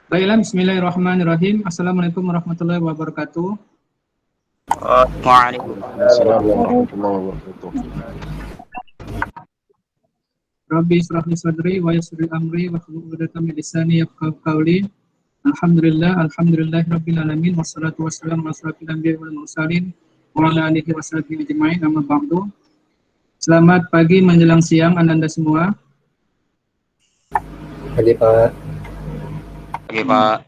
Baiklah, bismillahirrahmanirrahim. Assalamualaikum warahmatullahi wabarakatuh. Waalaikumsalam warahmatullahi wabarakatuh. Rabbi israh li sadri wa yassir li amri wa hlul 'uqdatam min lisani yafqahu qawli. Alhamdulillahirabbil alamin wassalatu wassalamu ala asyrofil anbiya'i wal mursalin wa ala alihi washabihi ajmain amma ba'du. Selamat pagi menjelang siang Ananda semua. Pagi Pak. Oke, Pak.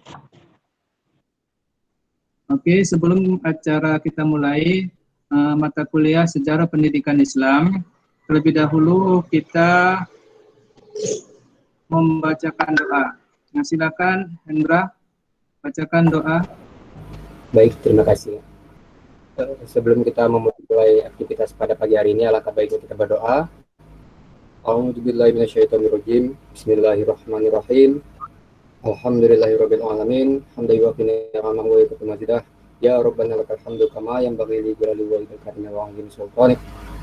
Oke, sebelum acara kita mulai mata kuliah Sejarah Pendidikan Islam, terlebih dahulu kita membacakan doa. Nah, silakan Hendra bacakan doa. Baik, terima kasih. Sebelum kita memulai aktivitas pada pagi hari ini, alangkah baiknya kita berdoa. A'udzubillahi minasyaitonirrajim. Bismillahirrahmanirrahim. Alhamdulillahirabbil alamin. Hamdan yuwafi ni'amahu wa yukafi mazidah. Ya Rabbana lakal hamdu kama yanbaghi li jalali wajhika karimil wa 'azimi sultanik.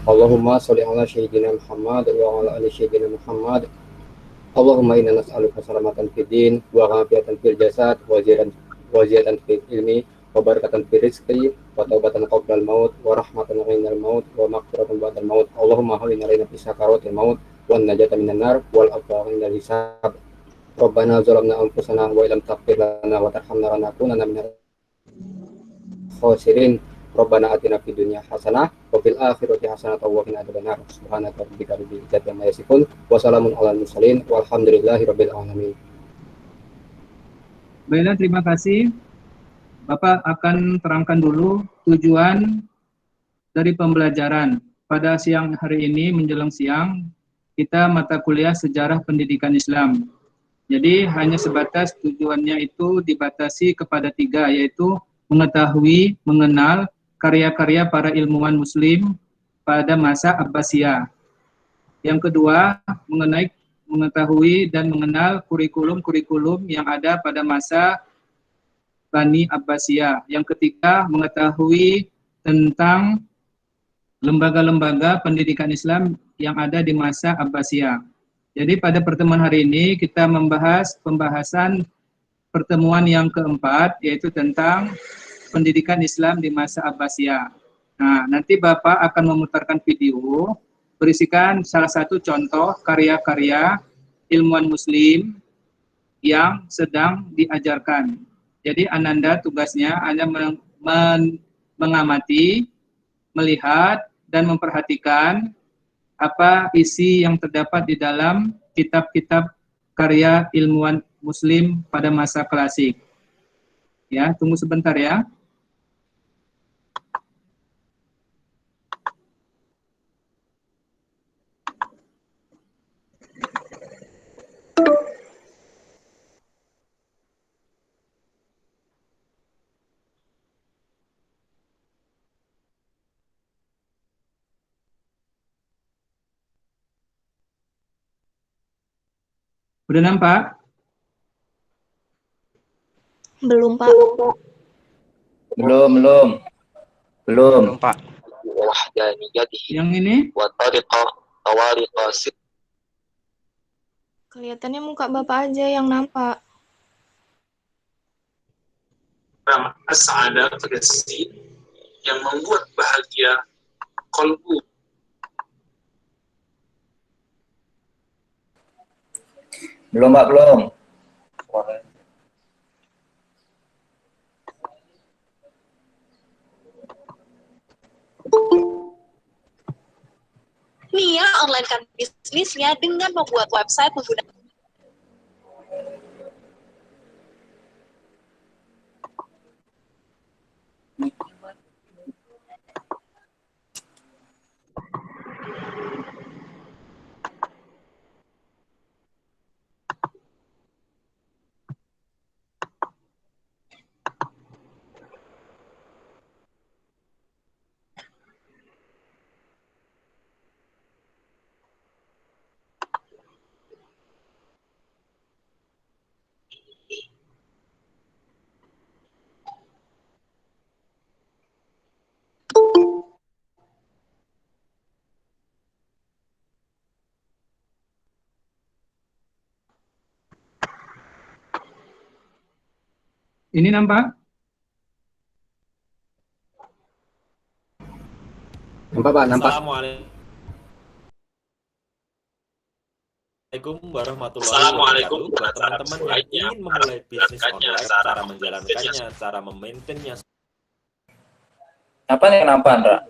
Allahumma sholli ala sayyidina Muhammad wa ala ali sayyidina Muhammad. Allahumma inna nas'aluka salamatan fid din wa afiatan fil jasad wa ziyadatan fil ilmi wa barakatan fil rizqi wa taubatan qabla al maut wa rahmatan 'indal maut wa maghfiratan ba'dal maut. Allahumma hawwin 'alaina fi sakaratil maut wan najata minan nar wal afwa 'indal hisab. Rabbana zalamna anfusana wa illam taghfir lana wa tarhamna lanakunanna minal khasirin. Rabbana atina fid dunya hasanah wa fil akhirati hasanah wa qina adzabannar. Subhanaka rabbika rabbil izzati amma yasifun wa salamun alal mursalin walhamdulillahirabbil alamin. Baiklah, terima kasih. Bapak akan terangkan dulu tujuan dari pembelajaran. Pada siang hari ini menjelang siang, kita mata kuliah Sejarah Pendidikan Islam. Jadi hanya sebatas tujuannya itu dibatasi kepada 3, yaitu mengetahui, mengenal karya-karya para ilmuwan muslim pada masa Abbasiyah. Yang kedua, mengetahui dan mengenal kurikulum-kurikulum yang ada pada masa Bani Abbasiyah. Yang ketiga, mengetahui tentang lembaga-lembaga pendidikan Islam yang ada di masa Abbasiyah. Jadi pada pertemuan hari ini kita membahas pembahasan pertemuan yang keempat, yaitu tentang pendidikan Islam di masa Abbasiyah. Nah, nanti Bapak akan memutarkan video berisikan salah satu contoh karya-karya ilmuwan muslim yang sedang diajarkan. Jadi Ananda tugasnya hanya mengamati, melihat, dan memperhatikan apa isi yang terdapat di dalam kitab-kitab karya ilmuwan muslim pada masa klasik. Ya, tunggu sebentar ya. Udah nampak? Belum, Pak. Belum, Pak. Yang ini? Kelihatannya muka Bapak aja yang nampak. As-sa'adah tegesi yang membuat bahagia kolbu. Belum, Pak, belum. Nia online kan bisnisnya dengan membuat website menggunakan Ini nampak? Nampak Pak, nampak. Assalamualaikum warahmatullahi Assalamualaikum wabarakatuh. Buat teman-teman yang ingin memulai bisnis online, cara menjalankannya, cara memaintainnya. Apa nih kenapa, Andra?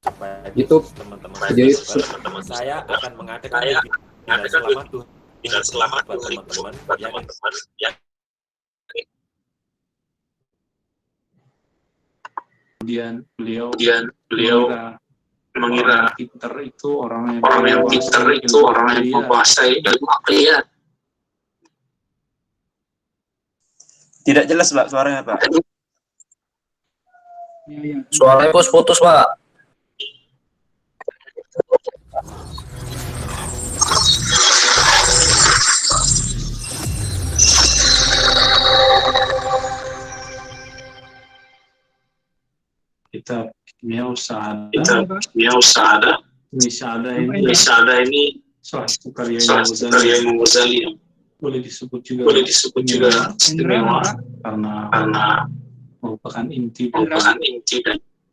Supaya YouTube. teman-teman Jadi, saya akan mengadakan webinar selama buat teman-teman yang kemudian beliau mengira pinter itu orang yang pintar itu orang yang menguasai ilmu akliyat. Tidak jelas, Pak, suaranya, Pak. Ya. Suaranya putus, Pak. kita kimia usaha ini salah satu karya Imam Ghazali boleh disebut juga istimewa karena merupakan inti dan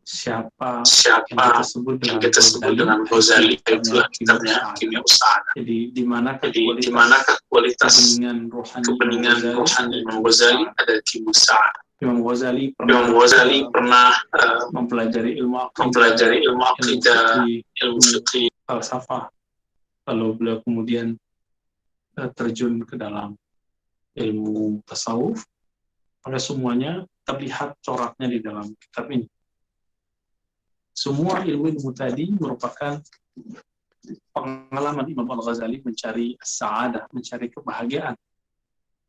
siapa siapa yang kita sebut dengan Ghazali, itulah kitabnya Kimia Usaha. Jadi di manakah kualitas kebeningan rohani Imam Ghazali ada Kimia Usaha. Imam Ghazali pernah mempelajari ilmu aqidah, ilmu fiqih, falsafah, lalu beliau kemudian terjun ke dalam ilmu tasawuf. Maka semuanya terlihat coraknya di dalam kitab ini. Semua ilmu tadi merupakan pengalaman Imam Al-Ghazali mencari sa'adah, mencari kebahagiaan.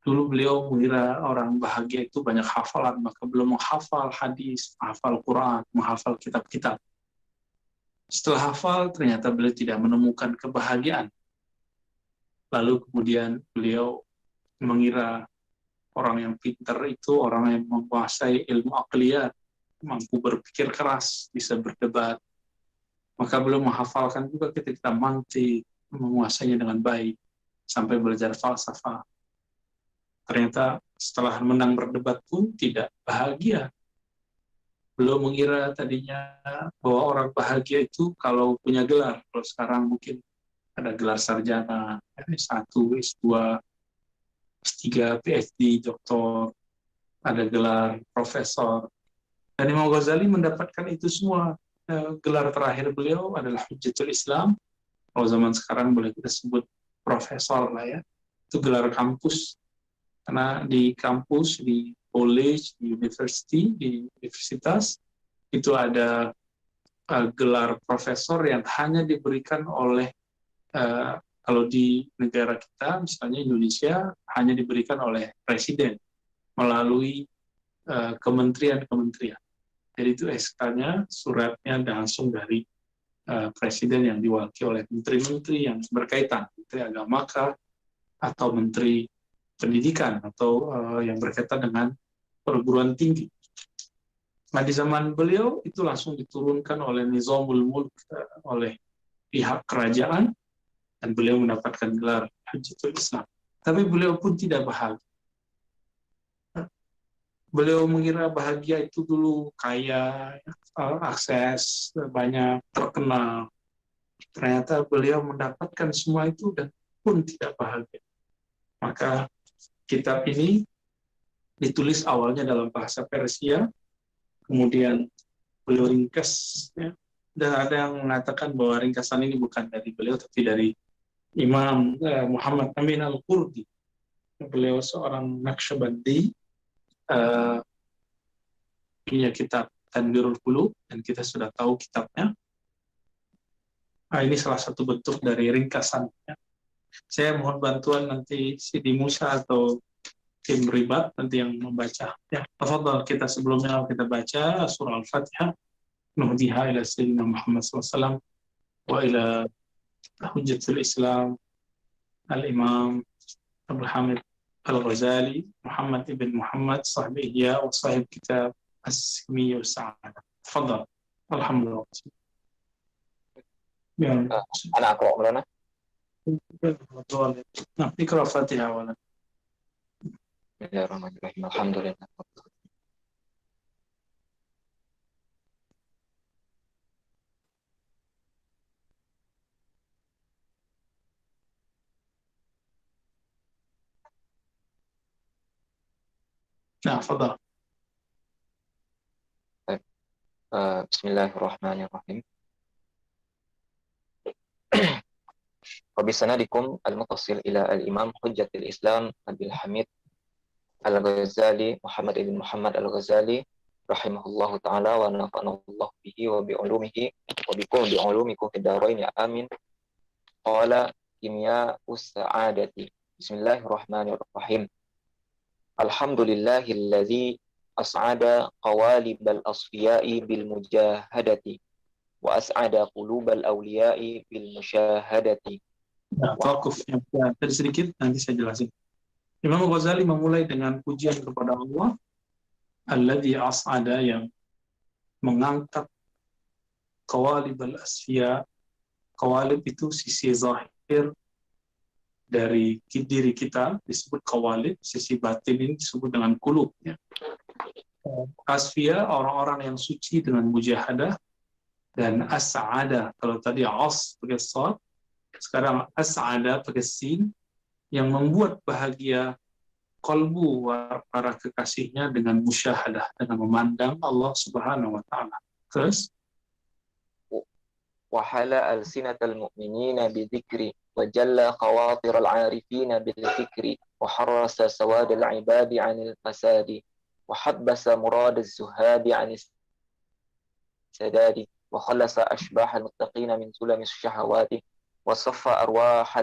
Dulu beliau mengira orang bahagia itu banyak hafalan, maka belum menghafal hadis, menghafal Quran, menghafal kitab-kitab. Setelah hafal, ternyata beliau tidak menemukan kebahagiaan. Lalu kemudian beliau mengira orang yang pintar itu orang yang menguasai ilmu akliyat, mampu berpikir keras, bisa berdebat. Maka beliau menghafalkan juga kita mantik, menguasainya dengan baik, sampai belajar falsafah. Ternyata setelah menang berdebat pun tidak bahagia. Beliau mengira tadinya bahwa orang bahagia itu kalau punya gelar. Kalau sekarang mungkin ada gelar sarjana, S1, S2, S3, PhD, doktor, ada gelar profesor. Dan Imam Ghazali mendapatkan itu semua. Gelar terakhir beliau adalah Hujjatul Islam. Kalau zaman sekarang boleh kita sebut profesor lah ya. Itu gelar kampus. Karena di kampus, di college, di university, di universitas, itu ada gelar profesor yang hanya diberikan oleh, kalau di negara kita, misalnya Indonesia, hanya diberikan oleh presiden melalui kementerian-kementerian. Jadi itu SK-nya, suratnya langsung dari presiden yang diwakili oleh menteri-menteri yang berkaitan, menteri agama atau menteri pendidikan atau yang berkaitan dengan perguruan tinggi. Nah, di zaman beliau itu langsung diturunkan oleh Nizamul Mulk, oleh pihak kerajaan, dan beliau mendapatkan gelar Hujjatul Islam. Tapi beliau pun tidak bahagia. Beliau mengira bahagia itu dulu kaya, akses, banyak, terkenal. Ternyata beliau mendapatkan semua itu dan pun tidak bahagia. Maka kitab ini ditulis awalnya dalam bahasa Persia, kemudian beliau ringkas, ya. Dan ada yang mengatakan bahwa ringkasan ini bukan dari beliau, tapi dari Imam Muhammad Amin Al-Qurdi. Beliau seorang Naqsyabandi, punya kitab Tanbirul Qulub, dan kita sudah tahu kitabnya. Nah, ini salah satu bentuk dari ringkasannya. Saya mohon bantuan nanti Sidi Musa atau tim ribat nanti yang membaca. Ya, tafadhal, kita sebelumnya kita baca surah Al-Fatihah. Nuhdiha ila Sayyidina Muhammad SAW wa ila Hujjatul Islam Al-Imam Abdul Hamid Al-Ghazali Muhammad ibn Muhammad sahib Ihya wa sahib kitab As-Kimia Usaha. Tafadhal. Alhamdulillah. Ya. Anak aku mana? Nah, ikra Fatihah wala. Bismillahirrahmanirrahim. Alhamdulillah. Nah, fadal. Bismillahirrahmanirrahim. وبسندكم المتصل إلى الإمام حجة الإسلام أبي الحميد الغزالي محمد بن محمد الغزالي رحمه الله تعالى ونفعنا الله به وبعلومه وبكم بعلومكم في الدارين آمين. قال كيمياء السعادة. بسم الله الرحمن الرحيم. الحمد لله الذي أسعد قوالب الأصفياء بالمجاهدة وأسعد قلوب الأولياء بالمشاهدة. Nah, fokus yang tadi sedikit, nanti saya jelasin. Imam Ghazali memulai dengan pujian kepada Allah, alladzi as'ada, yang mengangkat qawalib al-asfiya. Qawalib itu sisi zahir dari diri kita, disebut qawalib, sisi batin ini disebut dengan kulub. Ya. Asfiya, orang-orang yang suci dengan mujahadah, dan as-sa'ada, kalau tadi as pakai sad, sekarang as-sa'ada pakai sin, yang membuat bahagia kalbu para kekasihnya dengan musyahadah, dengan memandang Allah Subhanahu wa taala. Terus وحل ألسنة المؤمنين بذكر وجل خواطر العارفين بالذكر وحرس سواد العباد عن الفساد وحبس مراد الزهاد عن السداد وخلص أشباح المتقين من سلم الشهوات وصف أرواح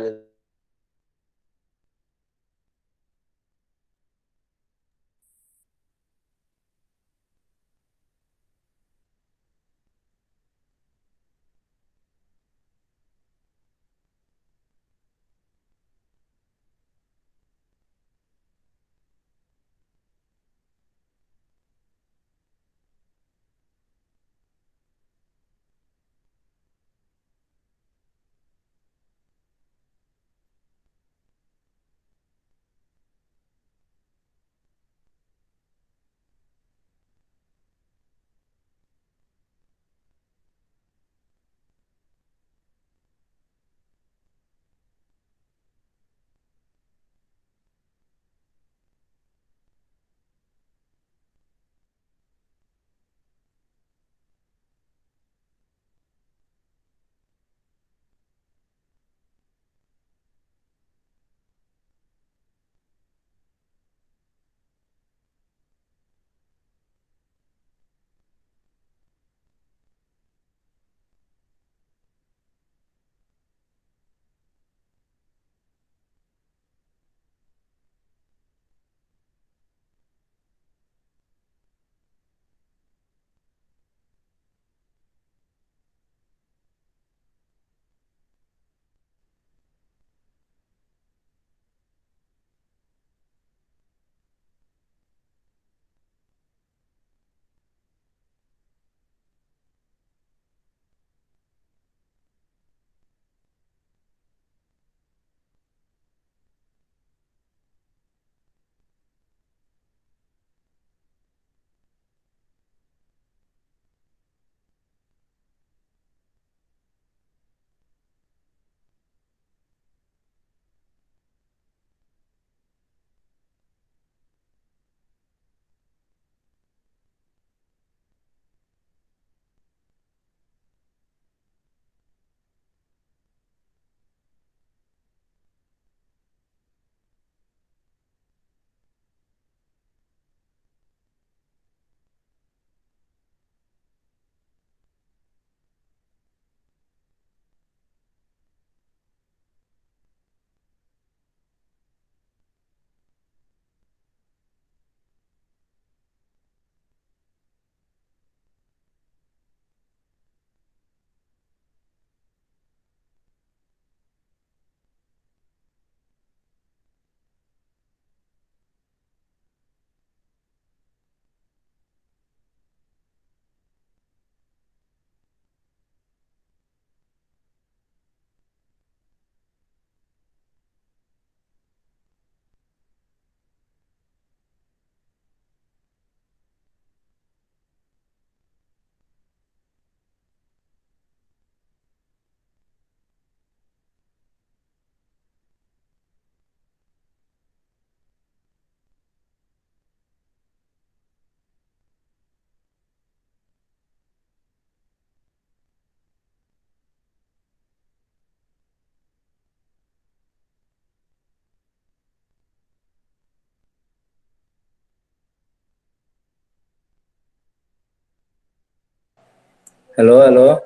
Halo, halo.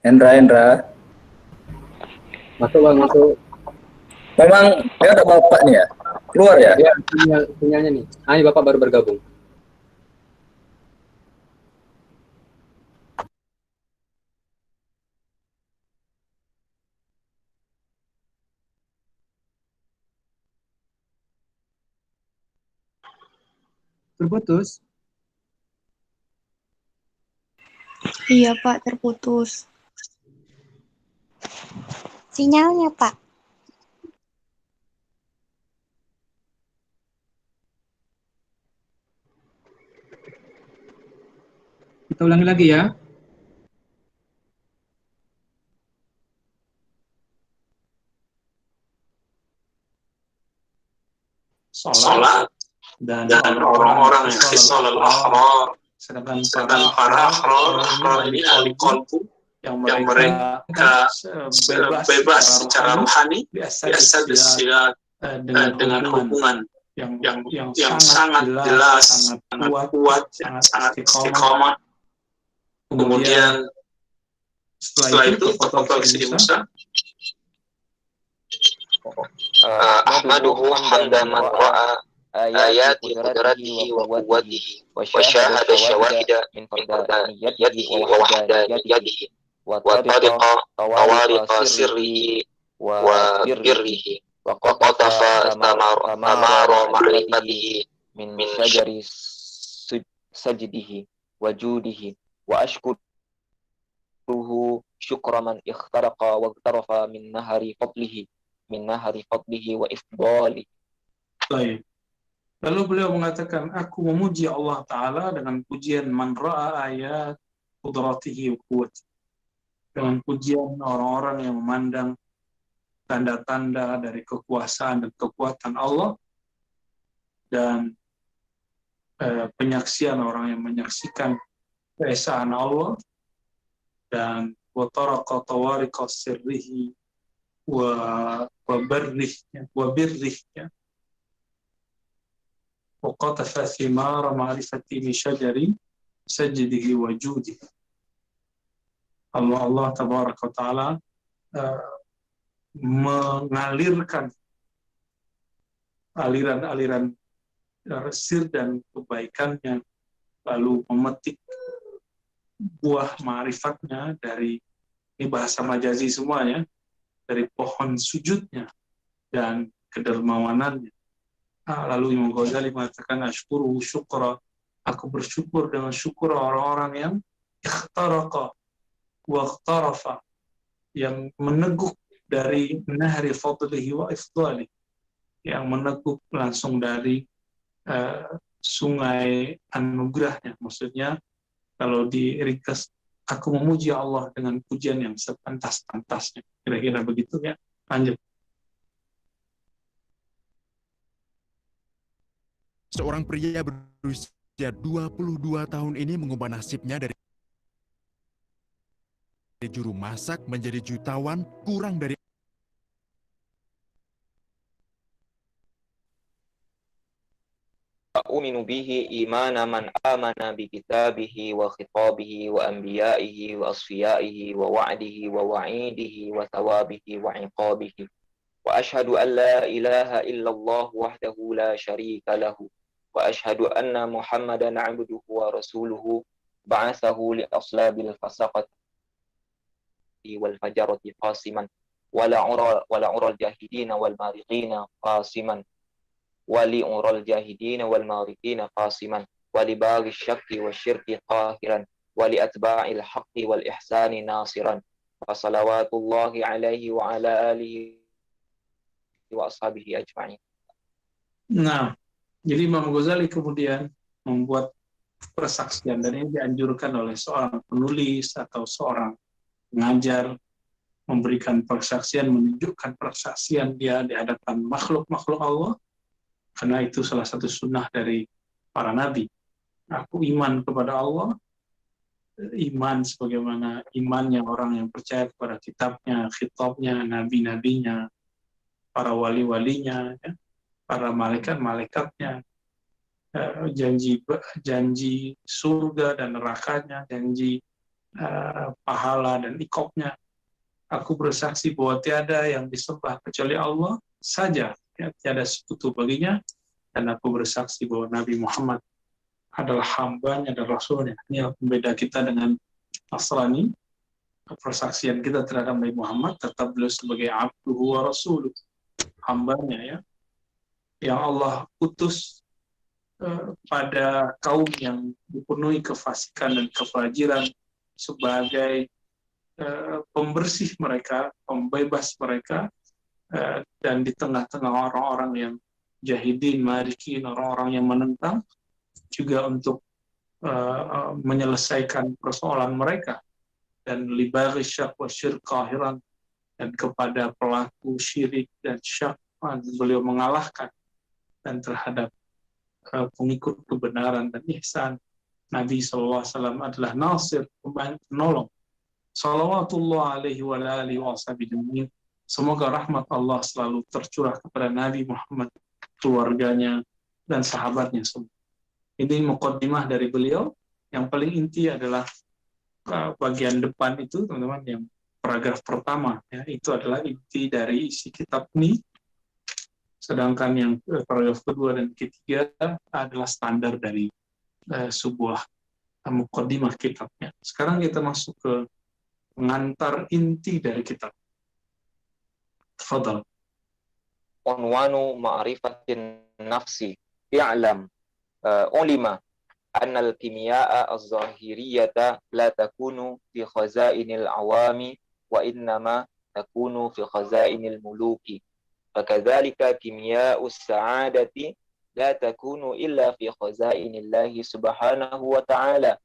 Hendra. Masuk Bang, masuk. Memang dia ada bapak nih ya? Keluar ya? Ya, sinyalnya nih. Ah, ini Bapak baru bergabung. Terputus. Iya, Pak, terputus. Sinyalnya, Pak. Kita ulangi lagi ya. Sholat dan orang-orang yang fisal al-ahrar, sedangkan para ahrar ini ahli qalbu yang mereka bebas secara rohani, biasa bersilat dengan hubungan yang sangat jelas, sangat kuat, sangat istiqomah. Kemudian setelah itu tokoh Sidi Musa, ahmaduhu hamda man ra'a ayati qudratihi wa quwwatihi wa syahada syawahida min fardaniyatihi wa wahdaniyatihi wa tariqa tawariqa sirrihi wa birrihi wa qatafa tamara ma'rifatihi min syajari sajdihi wa judihi wa ashkuruhu syukra man ikhtaraqa wa iktarafa min nahari fadlihi wa ifdali. Baik. Lalu beliau mengatakan, aku memuji Allah Ta'ala dengan pujian man ra'a ayat qudratihi wa quwwatihi, dengan pujian orang-orang yang memandang tanda-tanda dari kekuasaan dan kekuatan Allah, dan penyaksian orang yang menyaksikan keesaan Allah, dan wa taraqa tawariqa sirrihi wa birrihnya wa qatafa thimara ma'rifati min syajari sajdihi wa judihi. Allah tabaraka wa ta'ala mengalirkan aliran-aliran sir dan kebaikannya, lalu memetik buah ma'rifatnya dari, ini bahasa majazi semuanya, dari pohon sujudnya dan kedermawanannya. Lalu Imam Ghazali mengatakan, ashkuru syukra, aku bersyukur dengan syukur orang-orang yang ikhtaraqa wa ikhtarafa, yang meneguk dari nahri fadlihi wa ifdali, yang meneguk langsung dari sungai anugerahnya. Maksudnya kalau diringkas, aku memuji Allah dengan pujian yang sepantas-pantasnya. Kira-kira begitu ya. Lanjut. Seorang pria berusia 22 tahun ini mengubah nasibnya dari juru masak menjadi jutawan kurang dari Uminu bihi imana man amana bi kitabihi wa khitabihi wa anbiya'ihi wa asfiyaihi wa wa'dihi wa wa'idihi wa thawabihi wa iqabihi wa ashhadu an la ilaha illallah wahdahu la syarika lahu wa ashhadu anna Muhammadan 'abduhu wa rasuluhu ba'athahu li aslabil fasaqati wal fajarati qasiman wala ural jahidina wal mariqina qasiman wali ural jahidina wal mariqina qasiman wali baghi syakki wa syirki qahiran wali atba'il haqqi wal ihsani nasiran wa salawatullahi alaihi wa ala alihi wa ashabihi ajma'in. Nah, jadi Imam Ghazali kemudian membuat persaksian, dan ini dianjurkan oleh seorang penulis atau seorang pengajar, memberikan persaksian, menunjukkan persaksian dia di hadapan makhluk-makhluk Allah, karena itu salah satu sunnah dari para nabi. Aku iman kepada Allah, iman sebagaimana imannya orang yang percaya kepada kitabnya, khitabnya, nabi-nabinya, para wali-walinya, ya, para malaikat-malaikatnya. janji surga dan nerakanya, janji pahala dan ikopnya. Aku bersaksi bahwa tiada yang disembah kecuali Allah saja, ya, tiada sekutu baginya, dan aku bersaksi bahwa Nabi Muhammad adalah hambanya dan rasulnya. Ini yang membeda kita dengan Nasrani. Persaksian kita terhadap Nabi Muhammad tetap beliau sebagai abduhu wa rasuluh, hambanya, ya, yang Allah utus pada kaum yang dipenuhi kefasikan dan kefajiran sebagai pembersih mereka, pembebas mereka, dan di tengah-tengah orang-orang yang jahidin, marikin, orang-orang yang menentang, juga untuk menyelesaikan persoalan mereka, dan libaghi syak wa syirk qahiran, dan kepada pelaku syirik dan syak beliau mengalahkan, dan terhadap pengikut kebenaran dan ihsan Nabi SAW adalah nasir, penolong. Salawatullah alaihi wa alihi wa sahbihi. Semoga rahmat Allah selalu tercurah kepada Nabi Muhammad, keluarganya, dan sahabatnya semua. Ini muqaddimah dari beliau. Yang paling inti adalah bagian depan itu, teman-teman, yang paragraf pertama, ya, itu adalah inti dari isi kitab ini. Sedangkan yang paragraf kedua dan ketiga adalah standar dari sebuah muqaddimah kitabnya. Sekarang kita masuk ke pengantar inti dari kitab. Tafadhal. Unwanu ma'rifatin nafsi i'lam ulima anna al-kimya'a az-zahiriyata la takunu fi khazainil awami wa innama takunu fi khazainil muluki. Fakadzalika kimya'us sa'adati la takunu illa fi khazainillahi subhanahu wa ta'ala.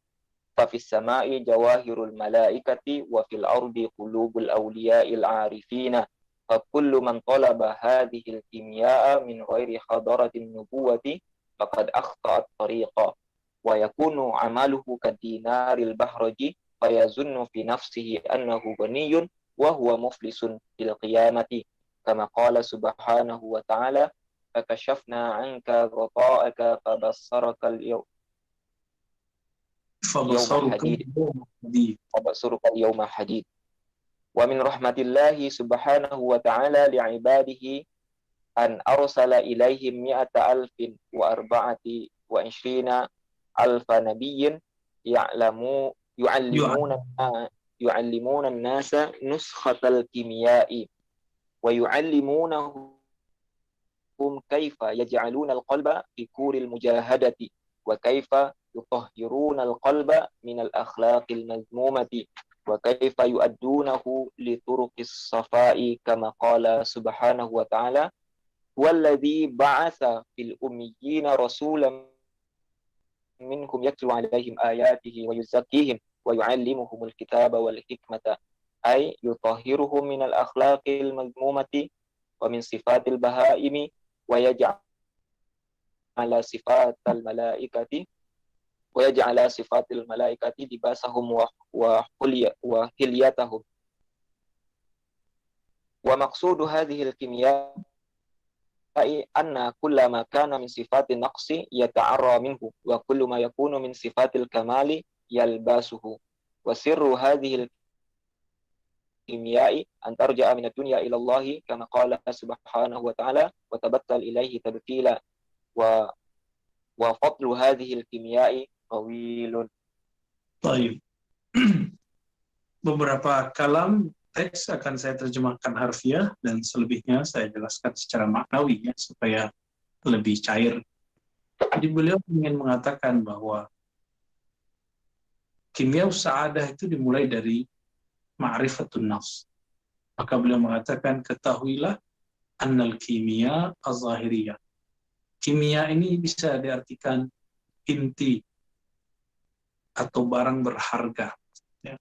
ففي السماء جواهر الملائكة وفي الأرض قلوب الأولياء العارفين فكل من طلب هذه الكيمياء من غير حضرة النبوة فقد أخطأ الطريق ويكون عمله كالدينار البحرج فيظن في نفسه أنه غني وهو مفلس في القيامة كما قال سبحانه وتعالى فكشفنا عنك غطاءك فبصرك اليوم فبصرك اليوم حديد. ومن رحمة الله سبحانه وتعالى لعباده أن أرسل إليهم 124,000 نبي يعلمون الناس نسخة الكيمياء ويعلمونهم كيف يجعلون القلب في كور المجاهدة وكيف يطهرون القلب من الأخلاق المذمومة وكيف يؤدونه لطرق الصفاء كما قال سبحانه وتعالى هو الذي بعث في الأميين رسولا منهم يتلو عليهم آياته ويزكيهم ويعلمهم الكتاب والحكمة أي يطهرهم من الأخلاق المذمومة ومن صفات البهائم ويجعل صفات الملائكة لباسهم وحليتهم. ومقصود هذه الكيمياء أن كل ما كان من صفات النقص يتعرى منه وكل ما يكون من صفات الكمال يلبسه. وسر هذه الكيمياء أن ترجع من الدنيا إلى الله كما قال سبحانه وتعالى وتبتل إليه تبتيلا. وفضل هذه الكيمياء طويل. Baik. Beberapa kalam teks akan saya terjemahkan harfiah dan selebihnya saya jelaskan secara maknawi, ya, supaya lebih cair. Jadi beliau ingin mengatakan bahwa kimia sa'adah itu dimulai dari ma'rifatun nafs. Maka beliau mengatakan, ketahuilah annal kimia az-zahiriyah. Kimia ini bisa diartikan inti atau barang berharga, ya.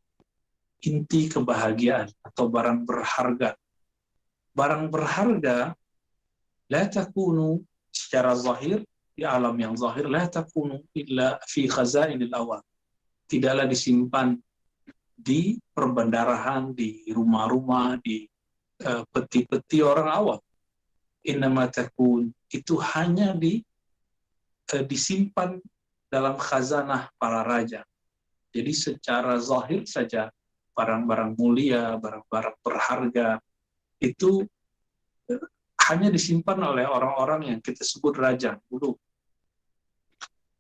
Inti kebahagiaan atau barang berharga. Barang berharga la takunu secara zahir, di alam yang zahir, la takunu illa fi khazainil awam. Tidaklah disimpan di perbandarahan, di rumah-rumah, di peti-peti orang awam. Innama takun, itu hanya disimpan dalam khazanah para raja. Jadi secara zahir saja barang-barang mulia, barang-barang berharga itu hanya disimpan oleh orang-orang yang kita sebut raja dulu.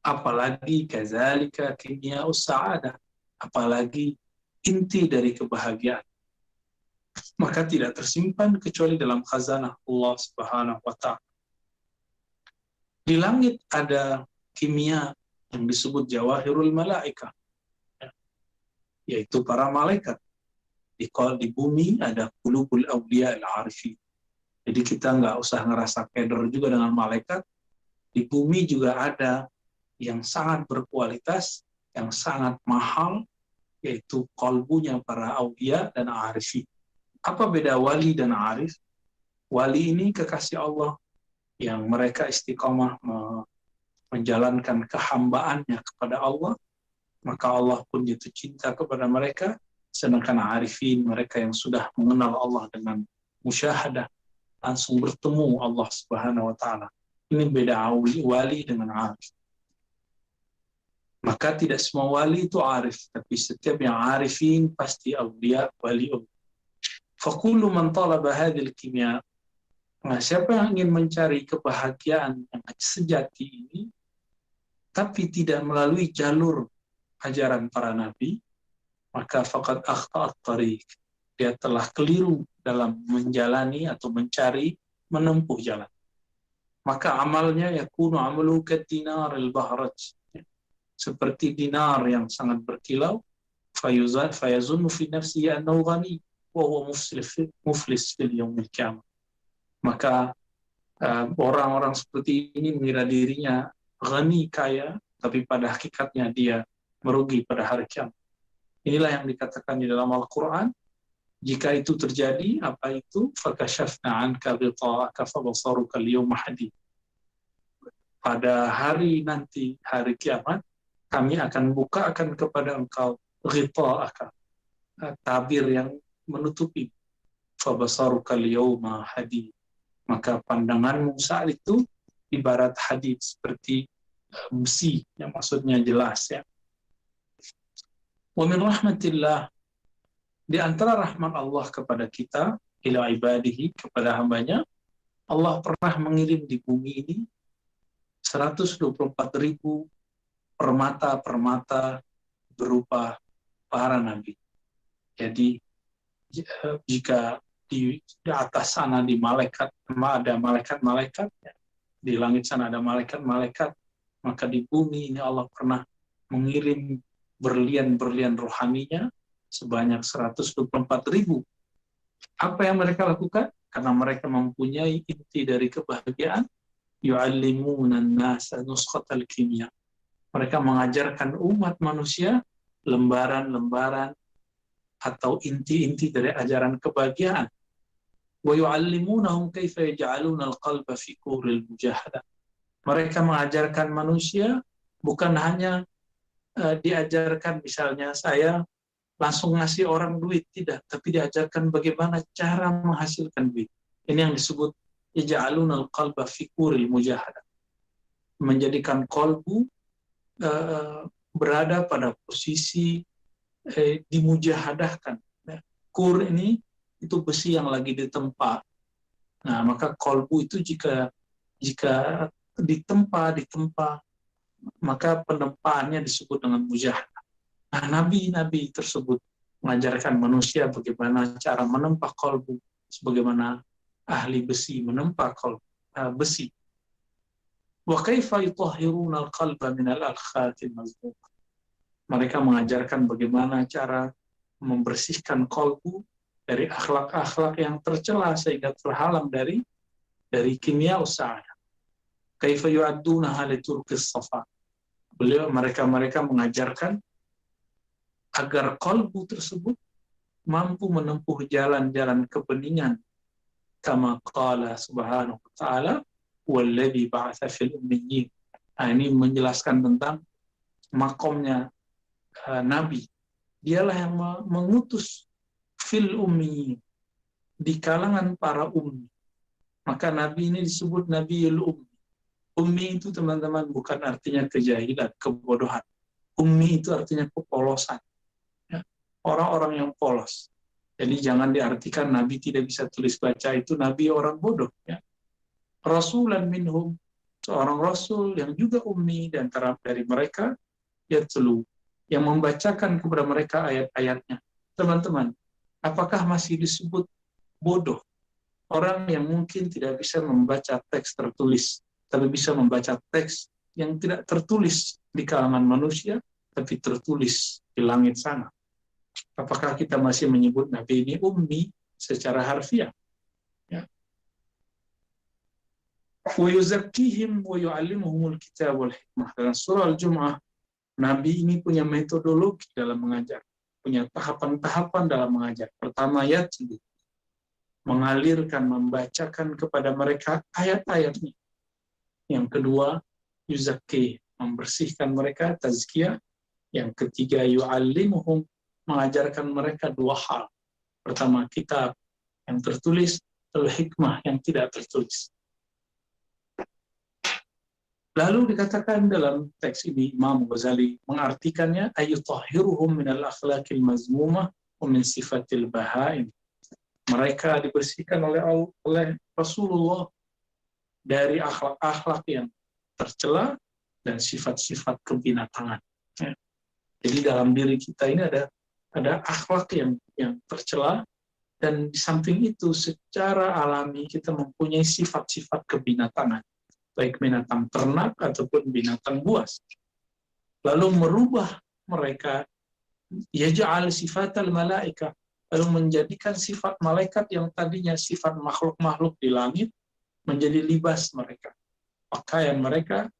Apalagi kazalika kimya'us sa'adah, apalagi inti dari kebahagiaan. Maka tidak tersimpan kecuali dalam khazanah Allah Subhanahu wa ta'ala. Di langit ada kimia yang disebut jawahirul malaika, yaitu para malaikat. Di bumi ada qulubul awliya al-arifin. Jadi kita nggak usah ngerasa keder juga dengan malaikat. Di bumi juga ada yang sangat berkualitas, yang sangat mahal, yaitu kolbunya para awliya dan arifin. Apa beda wali dan arif? Wali ini kekasih Allah yang mereka istiqomah menjalankan kehambaannya kepada Allah, maka Allah pun jatuh cinta kepada mereka. Sedangkan arifin, mereka yang sudah mengenal Allah dengan musyahadah, langsung bertemu Allah Subhanahu wa ta'ala. Ini beda wali dengan arif. Maka tidak semua wali itu arif, tapi setiap yang arifin pasti awliya, wali. Fakullu man talaba hadhil kimya. Nah, siapa yang ingin mencari kebahagiaan yang sejati ini, tapi tidak melalui jalur ajaran para nabi, maka faqad akhta'at tariq. Dia telah keliru dalam menjalani atau mencari, menempuh jalan. Maka amalnya yakunu amalu kadinar al-bahraj. Seperti dinar yang sangat berkilau, fayazunnu fi nafsihi annahu ghani wa huwa muflis fil yaumil qiyamah. Maka orang-orang seperti ini mengira dirinya ghani, kaya, tapi pada hakikatnya dia merugi pada hari kiamat. Inilah yang dikatakan di dalam Al-Quran. Jika itu terjadi, apa itu? فَكَشَفْنَا عَنْكَ غِطَاءَكَ فَبَصَرُكَ الْيَوْمَ حَدِيدٌ. Pada hari nanti, hari kiamat, kami akan bukakan kepada engkau ghita'aka, tabir yang menutupi. فَبَصَرُكَ الْيَوْمَ حَدِيدٌ. Maka pandanganmu saat itu ibarat hadid, seperti besi, yang maksudnya jelas ya. Wa min rahmatillah, di antara rahmat Allah kepada kita, ila ibadihi, kepada hambanya, Allah pernah mengirim di bumi ini 124.000 permata-permata berupa para nabi. Jadi jika di atas sana di malaikat ada malaikat-malaikat, di langit sana ada malaikat-malaikat, maka di bumi ini Allah pernah mengirim berlian-berlian rohaninya sebanyak 124.000. Apa yang mereka lakukan? Karena mereka mempunyai inti dari kebahagiaan, yu'allimuna an-nasa nuskhatal kimia. Mereka mengajarkan umat manusia lembaran-lembaran atau inti-inti dari ajaran kebahagiaan. Wa yu'allimunahum kaifa yaj'aluna al-qalba fi quril mujahadah. Mereka mengajarkan manusia bukan hanya diajarkan misalnya saya langsung ngasih orang duit, tidak, tapi diajarkan bagaimana cara menghasilkan duit. Ini yang disebut yaj'aluna al-qalba fi quril mujahadah. Menjadikan kolbu berada pada posisi dimujahadahkan. Kur ini itu besi yang lagi ditempa. Nah, maka kolbu itu jika ditempa, maka penempaannya disebut dengan mujahadah. Nah, nabi-nabi tersebut mengajarkan manusia bagaimana cara menempa kolbu, sebagaimana ahli besi menempa besi. Wa kaifa yutahhiruna al-qalba min al-alkhatil mazmumah. Mereka mengajarkan bagaimana cara membersihkan kolbu dari akhlak-akhlak yang tercela sehingga terhalang dari kimia usaha. Kaifa yu'addunaha liturqis safa. Mereka mengajarkan agar kolbu tersebut mampu menempuh jalan-jalan kebeningan. Kama qala subhanahu wa ta'ala walladzi ba'atsa fil ummiyyin. Nah, ini menjelaskan tentang makomnya Nabi. Dialah yang mengutus fil ummi, di kalangan para ummi. Maka Nabi ini disebut Nabiul Ummi. Ummi itu teman-teman bukan artinya kejahilan, kebodohan. Ummi itu artinya kepolosan. Ya. Orang-orang yang polos. Jadi jangan diartikan Nabi tidak bisa tulis baca itu Nabi orang bodoh. Ya. Rasulan minhum, seorang rasul yang juga ummi dan dari mereka yatlu, yang membacakan kepada mereka ayat-ayatnya. Teman-teman, apakah masih disebut bodoh orang yang mungkin tidak bisa membaca teks tertulis, tapi bisa membaca teks yang tidak tertulis di kalangan manusia, tapi tertulis di langit sana? Apakah kita masih menyebut Nabi ini ummi secara harfiah? Ya. Wa yuzakkihim wa yu'allimuhumul kitab wal hikmah. Dalam surah Al-Jumu'ah, Nabi ini punya metodologi dalam mengajar, punya tahapan-tahapan dalam mengajar. Pertama, yatlu, mengalirkan, membacakan kepada mereka ayat-ayatnya. Yang kedua, yuzakki, membersihkan mereka, tazkiyah. Yang ketiga, yu'allimuhum, mengajarkan mereka dua hal. Pertama, kitab yang tertulis, lalu hikmah yang tidak tertulis. Lalu dikatakan dalam teks ini, Imam Ghazali mengartikannya, ayutahhiruhum minal akhlaqil mazmumah wa min sifatil bahaim. Mereka dibersihkan oleh Rasulullah dari akhlak-akhlak yang tercela dan sifat-sifat kebinatangan. Ya. Jadi dalam diri kita ini ada akhlak yang tercela, dan di samping itu secara alami kita mempunyai sifat-sifat kebinatangan, baik binatang ternak ataupun binatang buas. Lalu merubah mereka, yaj'al sifatal malaika, lalu menjadikan sifat malaikat yang tadinya sifat makhluk-makhluk di langit menjadi libas mereka, pakaian mereka,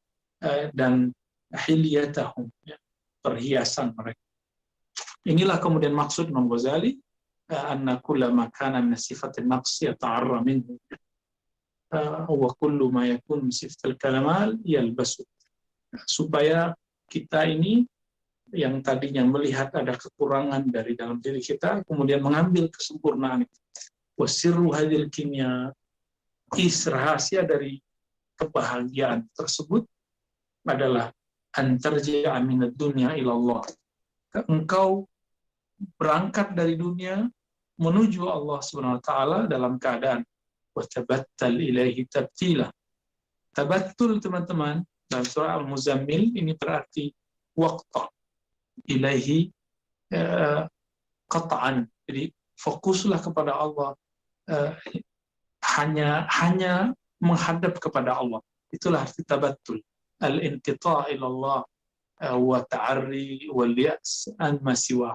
dan hilyatahum, ya, perhiasan mereka. Inilah kemudian maksud Imam Ghazali, anna kulla ma kana min sifatin naqsi yata'arra minhu wa kullu ma yakun min sifatil kalamal yalbasu. Supaya kita ini yang tadinya melihat ada kekurangan dari dalam diri kita, kemudian mengambil kesempurnaan itu. Wasirru hadil kimya, rahasia dari kebahagiaan tersebut adalah antarji'a minad dunya ilallah. Engkau berangkat dari dunia menuju Allah Subhanahu wa taala dalam keadaan wa tabattal ilaihi tabtila. Tabattul, teman-teman, dalam surah Al-Muzammil ini berarti waqta ilaihi qata'an. Jadi fokuslah kepada Allah, hanya menghadap kepada Allah. Itulah arti tabattul. Al-inqita' ila Allah wa ta'arri wal ya's an ma siwa.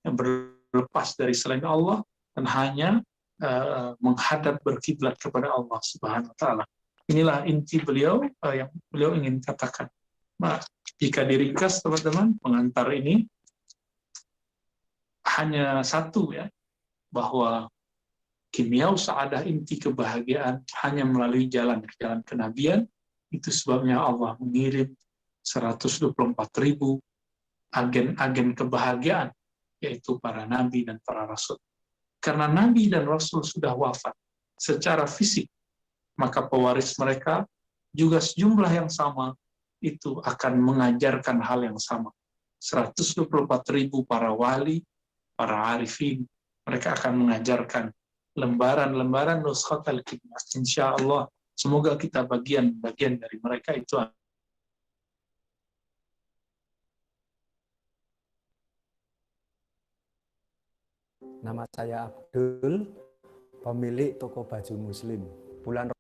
Yang berlepas dari selain Allah dan hanya menghadap berkiblat kepada Allah Subhanahu wa taala. Inilah inti beliau yang beliau ingin katakan. Nah, jika diringkas, teman-teman, pengantar ini hanya satu, ya, bahwa kimiau sa'adah, inti kebahagiaan, hanya melalui jalan kenabian. Itu sebabnya Allah mengirim 124.000 agen-agen kebahagiaan, yaitu para nabi dan para rasul. Karena nabi dan rasul sudah wafat secara fisik, maka pewaris mereka juga sejumlah yang sama itu akan mengajarkan hal yang sama. 124.000 para wali, para arifin, mereka akan mengajarkan lembaran-lembaran nuskhat al-hikmah. Insya Allah, semoga kita bagian dari mereka itu. Nama saya Abdul, pemilik toko baju muslim. Bulan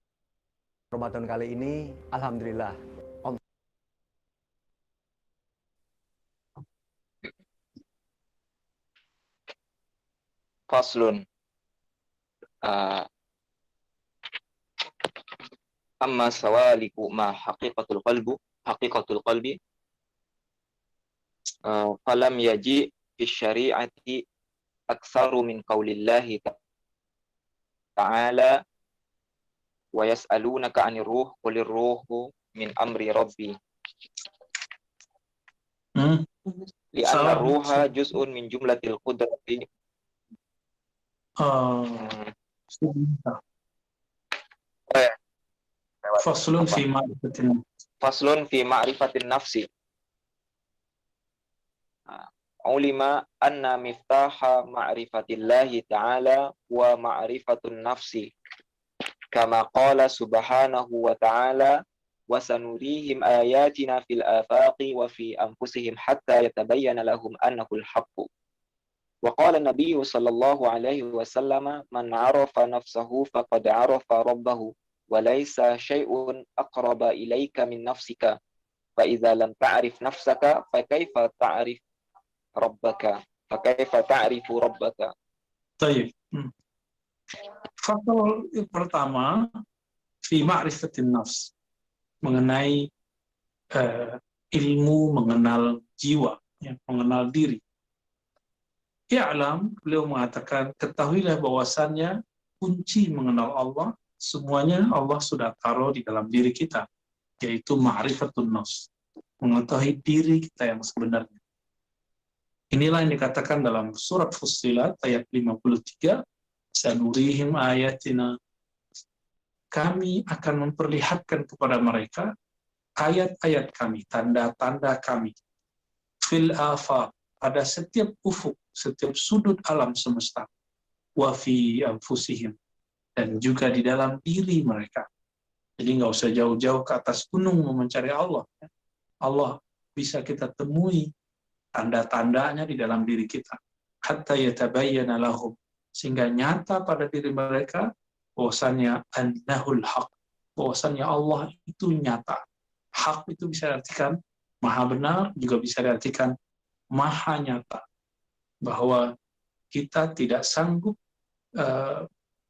Ramadan kali ini, alhamdulillah, Faslun. Amma sawaliku ma haqiqatul qalbi falam yaji fi syari'ati aktsaru min qaulillahi ta'ala wa yas'alunaka 'anir ruh qulir ruhu min amri rabbi. Li'anna ruha juz'un min jumlatil qudrati. Faslun Apa? fi ma'rifatin. Faslun fi ma'rifatin nafsi. Ulima anna miftaha ma'rifatillahi ta'ala wa ma'rifatun nafsi. Kama qala subhanahu wa ta'ala wa sanurihim ayatina fil afaqi wa fi anfusihim hatta yatabayyana lahum annahu al-haqqu. Wa qala Nabi sallallahu alaihi wasallam man 'arafa nafsahu faqad 'arafa rabbahu wa laysa syai'un aqraba ilaika min nafsika fa idza lam ta'rif nafsaka fa kaifa ta'rif rabbaka fa kaifa ta'rifu rabbaka. Baik. Faktor pertama fi ma'rifatin nafs, mengenai ilmu mengenal jiwa, ya, mengenal diri. I'lam, beliau mengatakan, ketahuilah bahwasannya kunci mengenal Allah, semuanya Allah sudah taruh di dalam diri kita, yaitu ma'rifatun nafs, mengetahui diri kita yang sebenarnya. Inilah yang dikatakan dalam surat Fussilat ayat 53, sanurihim ayatina, kami akan memperlihatkan kepada mereka ayat-ayat kami, tanda-tanda kami, fil afaq, pada setiap ufuk, setiap sudut alam semesta, wa fi anfusihim, dan juga di dalam diri mereka. Jadi nggak usah jauh-jauh ke atas gunung mencari Allah. Allah bisa kita temui tanda-tandanya di dalam diri kita. Hatta yatabayyana lahum, sehingga nyata pada diri mereka bahwasannya annahul haq, bahwasannya Allah itu nyata. Hak itu bisa diartikan maha benar, juga bisa diartikan maha nyata. Bahwa kita tidak sanggup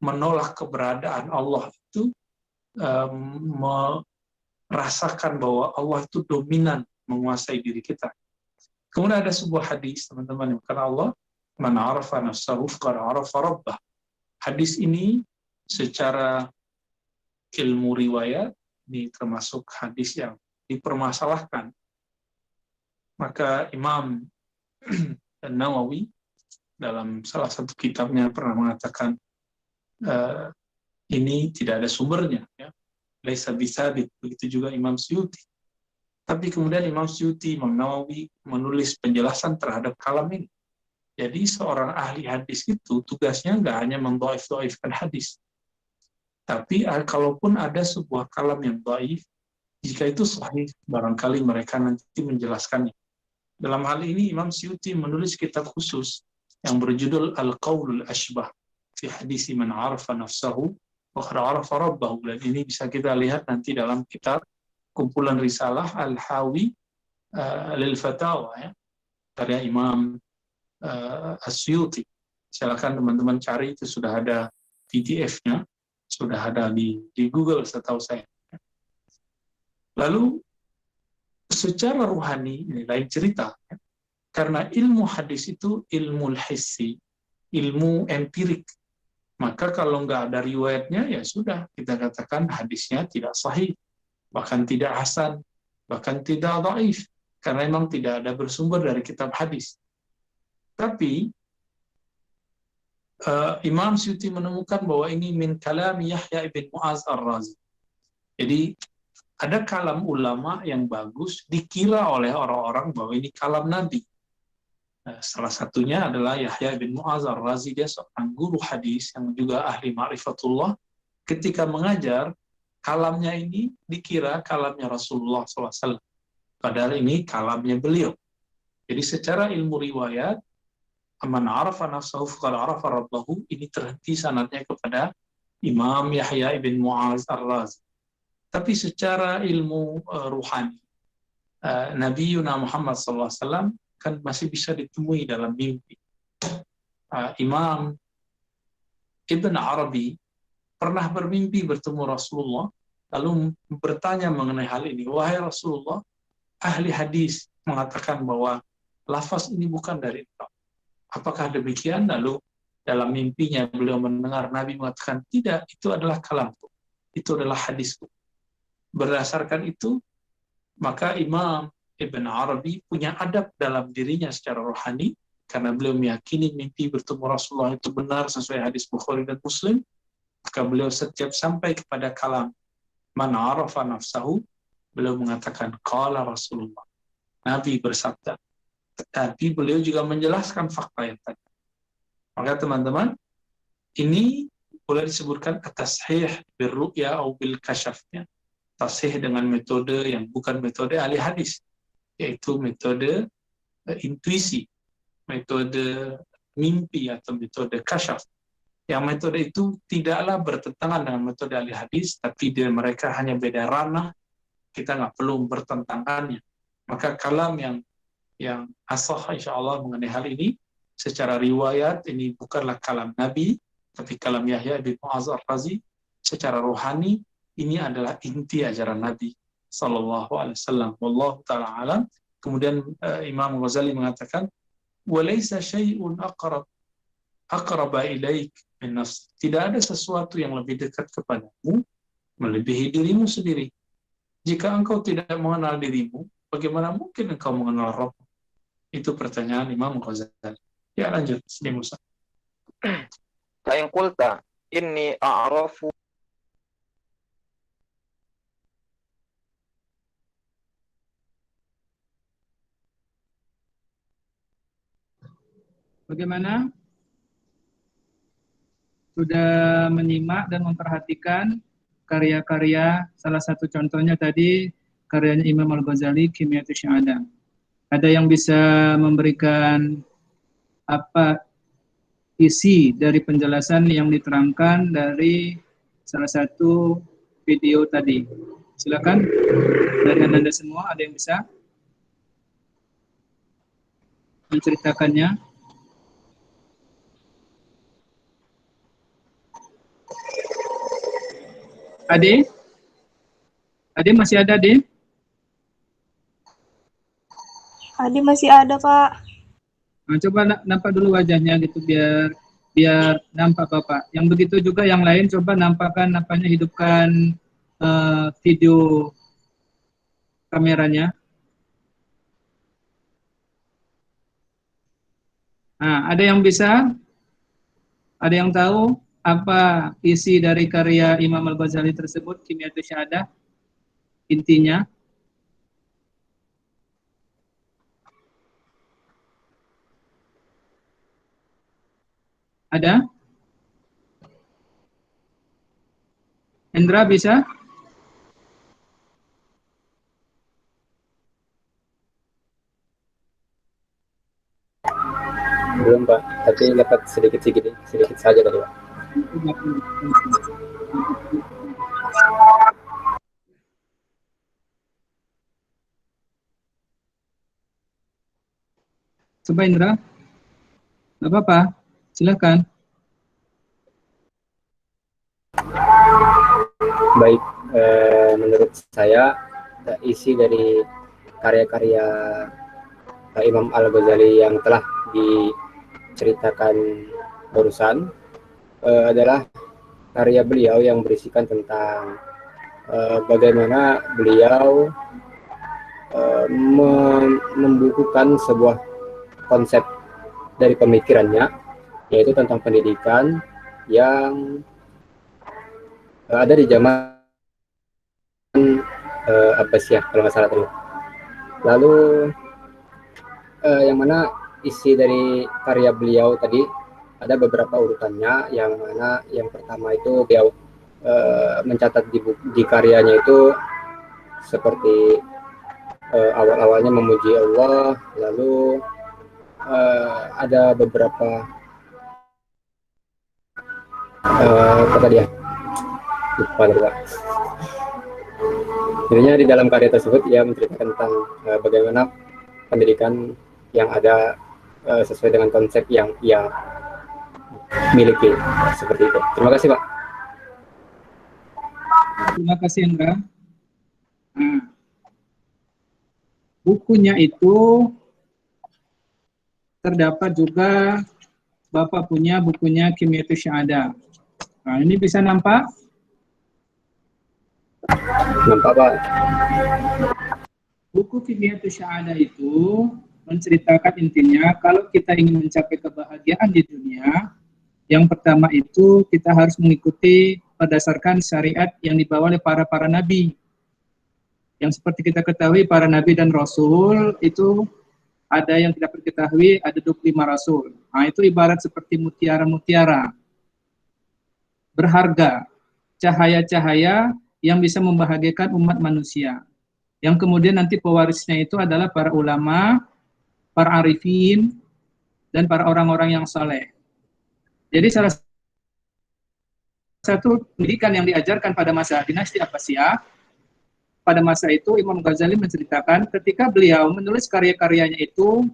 menolak keberadaan Allah itu, merasakan bahwa Allah itu dominan menguasai diri kita. Kemudian ada sebuah hadis, teman-teman, yang kata Allah, man arafa nafsahu faqad arafa rabbah. Hadis ini secara ilmu riwayat ini termasuk hadis yang dipermasalahkan. Maka Imam Nawawi dalam salah satu kitabnya pernah mengatakan ini tidak ada sumbernya, ya. Laisa bisabit. Begitu juga Imam Suyuti. Tapi kemudian Imam Suyuti, Imam Nawawi menulis penjelasan terhadap kalam ini. Jadi seorang ahli hadis itu tugasnya nggak hanya mendhaif-dhaifkan hadis. Tapi kalaupun ada sebuah kalam yang dhaif, jika itu sahih, barangkali mereka nanti menjelaskannya. Dalam hal ini Imam Suyuti menulis kitab khusus yang berjudul Al-Qaulul Ashbah fi hadisi man arafa nafsahu wa arafa rabbahu. Dan ini bisa kita lihat nanti dalam kitab kumpulan risalah Al-Hawi lil Fatawa, ya, karya Imam As-Suyuti. Silakan teman-teman cari, itu sudah ada PDF-nya, sudah ada di Google setahu saya. Lalu secara ruhani ini lain cerita, ya. Karena ilmu hadis itu ilmu hissi, ilmu empirik. Maka kalau nggak ada riwayatnya, ya sudah, kita katakan hadisnya tidak sahih, bahkan tidak hasan, bahkan tidak dhaif, karena memang tidak ada bersumber dari kitab hadis. Tapi Imam Suyuti menemukan bahwa ini min kalam Yahya ibn Mu'az ar-Razi. Jadi ada kalam ulama yang bagus dikira oleh orang-orang bahwa ini kalam Nabi. Salah satunya adalah Yahya ibn Mu'az ar-Razi. Dia seorang guru hadis yang juga ahli ma'rifatullah. Ketika mengajar, kalamnya ini dikira kalamnya Rasulullah SAW. Padahal ini kalamnya beliau. Jadi secara ilmu riwayat, man arafa nafsahu faqad arafa rabbahu, ini terhenti sanadnya kepada Imam Yahya ibn Mu'az ar-Razi. Tapi secara ilmu ruhani, Nabi Muhammad SAW kan masih bisa ditemui dalam mimpi. Imam Ibn Arabi pernah bermimpi bertemu Rasulullah, lalu bertanya mengenai hal ini. Wahai Rasulullah, ahli hadis mengatakan bahwa lafaz ini bukan dari engkau. Apakah demikian? Lalu dalam mimpinya beliau mendengar Nabi mengatakan, tidak, itu adalah kalamku, itu adalah hadisku. Berdasarkan itu, maka Imam Ibn Arabi punya adab dalam dirinya secara rohani, karena beliau meyakini mimpi bertemu Rasulullah itu benar sesuai hadis Bukhari dan Muslim. Maka beliau setiap sampai kepada kalam Man arafa nafsahu, beliau mengatakan qala Rasulullah. Nabi bersabda. Tapi beliau juga menjelaskan fakta yang tadi. Maka teman-teman, ini boleh disebutkan at-tashih bil-ru'ya atau bil-kasyafnya. Tashih dengan metode yang bukan metode ahli hadis, yaitu metode intuisi, metode mimpi atau metode kasyaf. Yang metode itu tidaklah bertentangan dengan metode ahli hadis, tapi mereka hanya beda ranah, kita nggak perlu bertentangannya. Maka kalam yang asah insya Allah mengenai hal ini, secara riwayat ini bukanlah kalam Nabi, tapi kalam Yahya bin Mu'adz Ar-Razi. Secara rohani, ini adalah inti ajaran Nabi sallallahu alaihi wasallam. Wallahu ta'ala alam. Kemudian Imam Ghazali mengatakan, "Walaysa syai'un aqraba ilaik min nafs." Tidak ada sesuatu yang lebih dekat kepadamu melebihi dirimu sendiri. Jika engkau tidak mengenal dirimu, bagaimana mungkin engkau mengenal Rabb? Itu pertanyaan Imam Ghazali. Ya, lanjut, Sidi Musa. Lain qulta inni a'rafu Bagaimana? Sudah menyimak dan memperhatikan karya-karya, salah satu contohnya tadi karyanya Imam Al-Ghazali, Kimyatus Syahadah. Ada yang bisa memberikan apa isi dari penjelasan yang diterangkan dari salah satu video tadi? Silakan. Dari Anda semua ada yang bisa menceritakannya? Ade? Ade masih ada, Ade? Ade masih ada, Pak. Nah, coba nampak dulu wajahnya gitu biar nampak Bapak. Yang begitu juga yang lain coba nampakkan nampaknya, hidupkan video kameranya. Nah, ada yang bisa? Ada yang tahu apa isi dari karya Imam Al-Ghazali tersebut, Kimyatus Syahadah, intinya? Ada? Hendra bisa? Belum Pak, tapi dapat sedikit saja tadi Pak. Coba Indra, nggak apa-apa, silakan. Baik, menurut saya isi dari karya-karya Imam Al-Ghazali yang telah diceritakan barusan adalah karya beliau yang berisikan tentang bagaimana beliau membukukan sebuah konsep dari pemikirannya, yaitu tentang pendidikan yang ada di zaman Abbasiyah kalau nggak salah tadi. Lalu yang mana isi dari karya beliau tadi ada beberapa urutannya, yang mana yang pertama itu beliau mencatat di karyanya itu seperti awal-awalnya memuji Allah, lalu ada beberapa apa tadi ya, lupa. Intinya di dalam karya tersebut ia menceritakan tentang bagaimana pendidikan yang ada sesuai dengan konsep yang ia miliki, seperti itu. Terima kasih Pak. Terima kasih Indra. Nah, bukunya itu terdapat juga, Bapak punya bukunya Kimyatus Syahadah. Nah, ini bisa nampak? Nampak Pak. Buku Kimyatus Syahadah itu menceritakan intinya kalau kita ingin mencapai kebahagiaan di dunia, yang pertama itu kita harus mengikuti berdasarkan syariat yang dibawa oleh para nabi. Yang seperti kita ketahui, para nabi dan rasul itu ada yang tidak diketahui, ada 25 rasul. Nah, itu ibarat seperti mutiara-mutiara berharga, cahaya-cahaya yang bisa membahagiakan umat manusia. Yang kemudian nanti pewarisnya itu adalah para ulama, para arifin, dan para orang-orang yang saleh. Jadi salah satu pendidikan yang diajarkan pada masa dinasti Abbasiyah, pada masa itu Imam Ghazali menceritakan ketika beliau menulis karya-karyanya itu,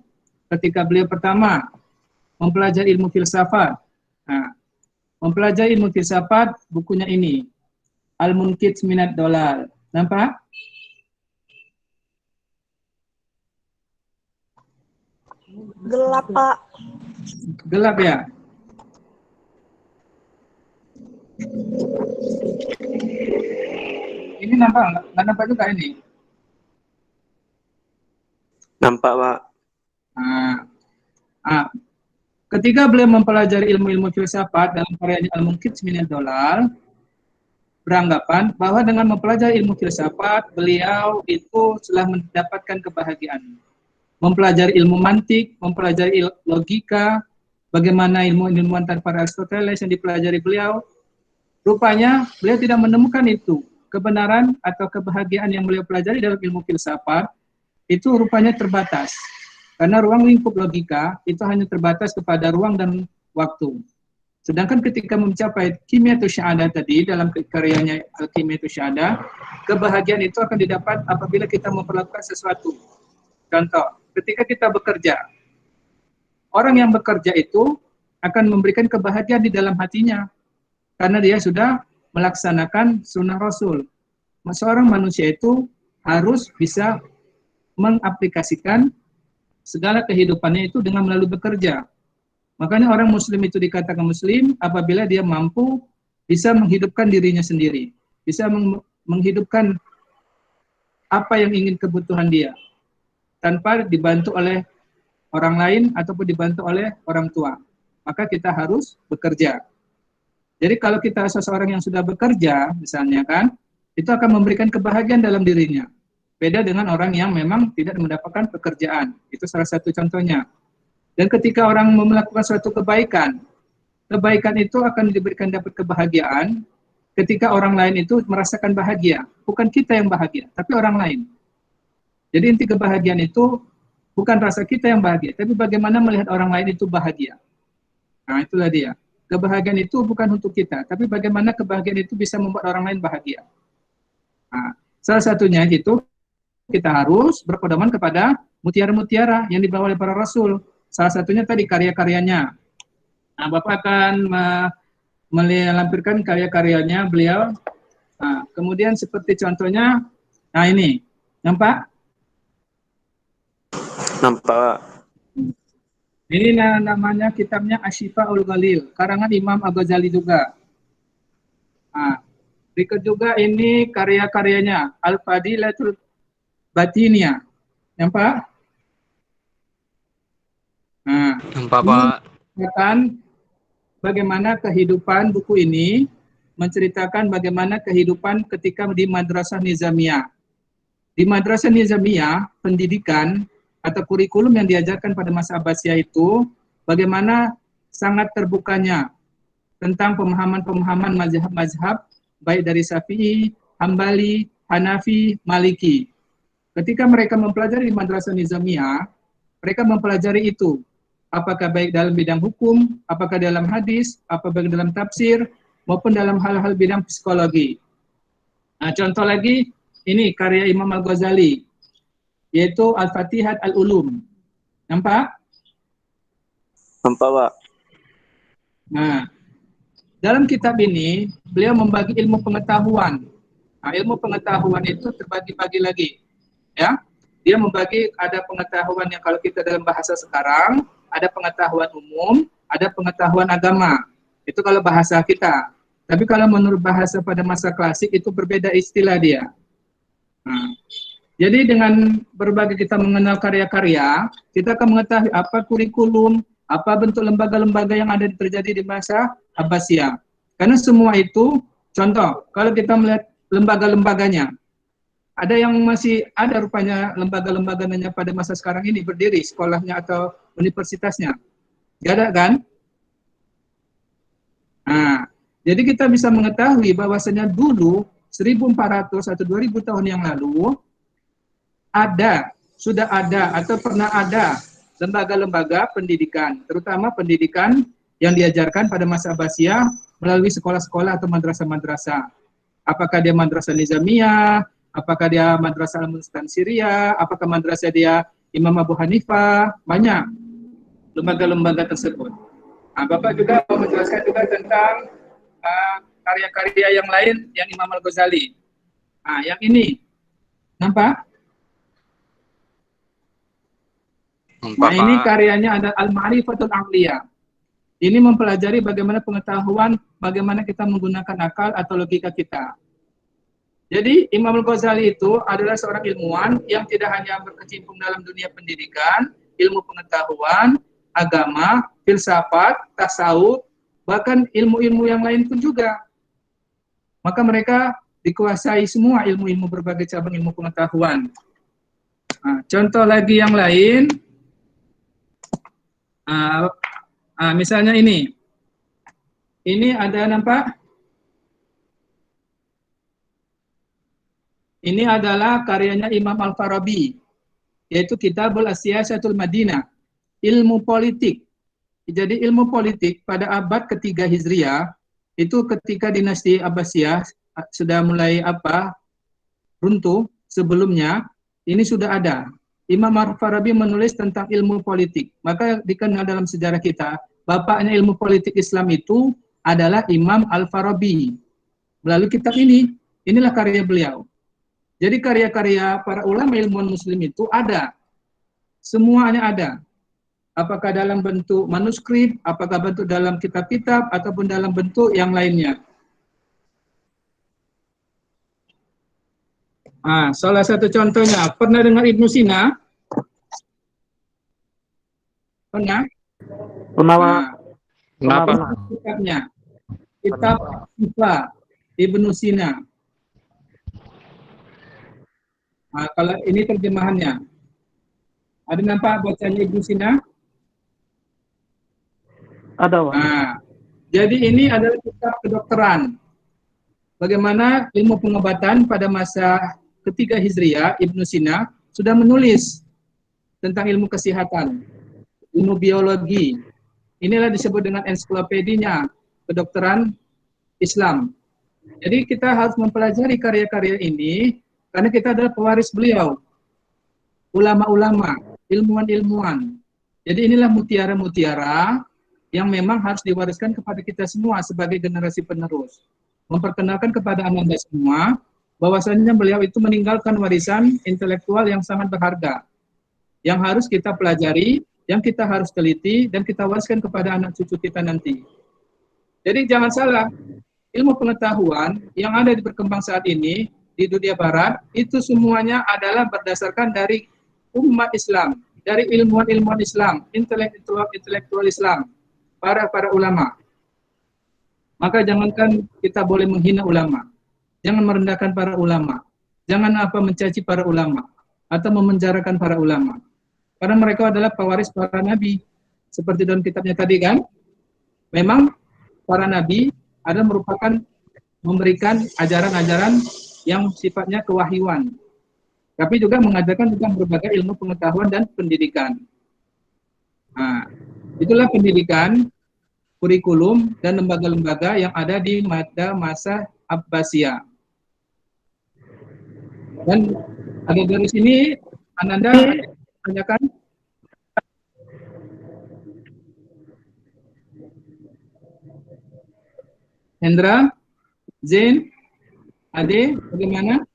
ketika beliau pertama mempelajari ilmu filsafat. Nah, mempelajari ilmu filsafat, bukunya ini, Al-Munqidh Minad Dolal. Nampak? Gelap, Pak. Gelap ya? Ini nampak nggak? Nggak nampak juga ini? Nampak, Pak. Ketika beliau mempelajari ilmu-ilmu filsafat dalam karyanya Al-Munqidh Minad Dolal, beranggapan bahwa dengan mempelajari ilmu filsafat, beliau itu telah mendapatkan kebahagiaan. Mempelajari ilmu mantik, mempelajari logika, bagaimana ilmu-ilmuwan tanpa Aristoteles yang dipelajari beliau, rupanya beliau tidak menemukan itu. Kebenaran atau kebahagiaan yang beliau pelajari dalam ilmu filsafat itu rupanya terbatas. Karena ruang lingkup logika itu hanya terbatas kepada ruang dan waktu. Sedangkan ketika mencapai Kimiyatus Syahadah tadi, dalam karyanya Kimiyatus Syahadah, kebahagiaan itu akan didapat apabila kita memperlakukan sesuatu. Contoh, ketika kita bekerja, orang yang bekerja itu akan memberikan kebahagiaan di dalam hatinya, karena dia sudah melaksanakan sunnah Rasul. Seorang manusia itu harus bisa mengaplikasikan segala kehidupannya itu dengan melalui bekerja. Makanya orang muslim itu dikatakan muslim apabila dia mampu bisa menghidupkan dirinya sendiri, bisa menghidupkan apa yang ingin kebutuhan dia, tanpa dibantu oleh orang lain ataupun dibantu oleh orang tua. Maka kita harus bekerja. Jadi kalau kita seseorang yang sudah bekerja, misalnya kan, itu akan memberikan kebahagiaan dalam dirinya. Beda dengan orang yang memang tidak mendapatkan pekerjaan. Itu salah satu contohnya. Dan ketika orang melakukan suatu kebaikan, kebaikan itu akan diberikan dapat kebahagiaan ketika orang lain itu merasakan bahagia. Bukan kita yang bahagia, tapi orang lain. Jadi inti kebahagiaan itu bukan rasa kita yang bahagia, tapi bagaimana melihat orang lain itu bahagia. Nah, itulah dia. Kebahagiaan itu bukan untuk kita, tapi bagaimana kebahagiaan itu bisa membuat orang lain bahagia. Nah, salah satunya itu kita harus berpedoman kepada mutiara-mutiara yang dibawa oleh para rasul. Salah satunya tadi karya-karyanya. Nah, Bapak akan melampirkan karya-karyanya beliau. Nah, kemudian seperti contohnya, nah ini, nampak? Nampak. Ini namanya kitabnya Asy-Syifa'ul Ghalil, karangan Imam Al-Ghazali juga. Nah, berikut juga ini karya-karyanya Al-Fadilatul Batiniyah. Nampak? Nah, nampak, Pak. Menceritakan bagaimana kehidupan buku ini menceritakan bagaimana kehidupan ketika di Madrasah Nizamiyah. Di Madrasah Nizamiyah, pendidikan atau kurikulum yang diajarkan pada masa Abbasiyah itu bagaimana sangat terbukanya tentang pemahaman-pemahaman mazhab-mazhab baik dari Syafi'i, Hambali, Hanafi, Maliki. Ketika mereka mempelajari di Madrasah Nizamiyah, mereka mempelajari itu apakah baik dalam bidang hukum, apakah dalam hadis, apakah dalam tafsir, maupun dalam hal-hal bidang psikologi. Nah, contoh lagi, ini karya Imam Al-Ghazali, yaitu Al-Fatihat Al-Ulum. Nampak? Nampak, Pak. Nah, dalam kitab ini, beliau membagi ilmu pengetahuan. Nah, ilmu pengetahuan itu terbagi-bagi lagi. Ya, dia membagi, ada pengetahuan yang kalau kita dalam bahasa sekarang, ada pengetahuan umum, ada pengetahuan agama. Itu kalau bahasa kita. Tapi kalau menurut bahasa pada masa klasik, itu berbeda istilah dia. Nah, jadi dengan berbagai kita mengenal karya-karya, kita akan mengetahui apa kurikulum, apa bentuk lembaga-lembaga yang ada terjadi di masa Abbasiyah. Karena semua itu Contoh, kalau kita melihat lembaga-lembaganya, ada yang masih ada rupanya lembaga-lembaganya pada masa sekarang ini berdiri, sekolahnya atau universitasnya. Tidak ada kan? Nah, jadi kita bisa mengetahui bahwasanya dulu 1400 atau 2000 tahun yang lalu sudah ada atau pernah ada lembaga-lembaga pendidikan, terutama pendidikan yang diajarkan pada masa Abbasiyah melalui sekolah-sekolah atau madrasah-madrasah. Apakah dia madrasah Nizamiyah, apakah dia madrasah Al-Mustansiriyah, apakah madrasah dia Imam Abu Hanifah, banyak lembaga-lembaga tersebut. Nah, Bapak juga mau menjelaskan juga tentang karya-karya yang lain yang Imam Al-Ghazali. Nah, yang ini, nampak? Nah, ini karyanya ada Al-Ma'rifatul Aqliyah. Ini mempelajari bagaimana pengetahuan, bagaimana kita menggunakan akal atau logika kita. Jadi Imam Al-Ghazali itu adalah seorang ilmuwan yang tidak hanya berkecimpung dalam dunia pendidikan, ilmu pengetahuan, agama, filsafat, tasawuf, bahkan ilmu-ilmu yang lain pun juga. Maka mereka dikuasai semua ilmu-ilmu berbagai cabang ilmu pengetahuan. Nah, contoh lagi yang lain, misalnya ini ada nampak? Ini adalah karyanya Imam Al-Farabi, yaitu Kitabul As-Siyasatul Madinah, ilmu politik. Jadi ilmu politik pada abad ketiga Hijriah, itu ketika dinasti Abbasiyah sudah mulai runtuh, sebelumnya ini sudah ada. Imam Al-Farabi menulis tentang ilmu politik. Maka dikenal dalam sejarah kita, bapaknya ilmu politik Islam itu adalah Imam Al-Farabi. Melalui kitab ini, inilah karya beliau. Jadi karya-karya para ulama ilmuwan muslim itu ada. Semuanya ada. Apakah dalam bentuk manuskrip, apakah bentuk dalam kitab-kitab, ataupun dalam bentuk yang lainnya. Salah satu contohnya, pernah dengar Ibnu Sina? Pernah? Pernah, Kenapa? Kitabnya. Kitab Syifa Ibnu Sina. Kalau ini terjemahannya. Ada nampak bacanya Ibnu Sina? Ada, Pak. Jadi ini adalah kitab kedokteran. Bagaimana ilmu pengobatan pada masa ketiga Hijriah, Ibnu Sina sudah menulis tentang ilmu kesehatan, ilmu biologi. Inilah disebut dengan ensiklopedinya kedokteran Islam. Jadi kita harus mempelajari karya-karya ini karena kita adalah pewaris beliau, ulama-ulama, ilmuwan-ilmuwan. Jadi inilah mutiara-mutiara yang memang harus diwariskan kepada kita semua sebagai generasi penerus. Memperkenalkan kepada Anda semua bahwasanya beliau itu meninggalkan warisan intelektual yang sangat berharga, yang harus kita pelajari, yang kita harus teliti, dan kita wariskan kepada anak cucu kita nanti. Jadi jangan salah, ilmu pengetahuan yang ada di berkembang saat ini di dunia barat, itu semuanya adalah berdasarkan dari umat Islam, dari ilmuwan-ilmuwan Islam, intelektual Islam, para ulama. Maka jangankan kita boleh menghina ulama, jangan merendahkan para ulama, jangan mencaci para ulama, atau memenjarakan para ulama. Karena mereka adalah pewaris para nabi. Seperti dalam kitabnya tadi kan, memang para nabi adalah merupakan memberikan ajaran-ajaran yang sifatnya kewahyuan, tapi juga mengajarkan tentang berbagai ilmu pengetahuan dan pendidikan. Itulah pendidikan, kurikulum, dan lembaga-lembaga yang ada di masa Abbasiyah. Dan ada dari sini, Ananda tanyakan. Hendra, Zain, Ade, bagaimana?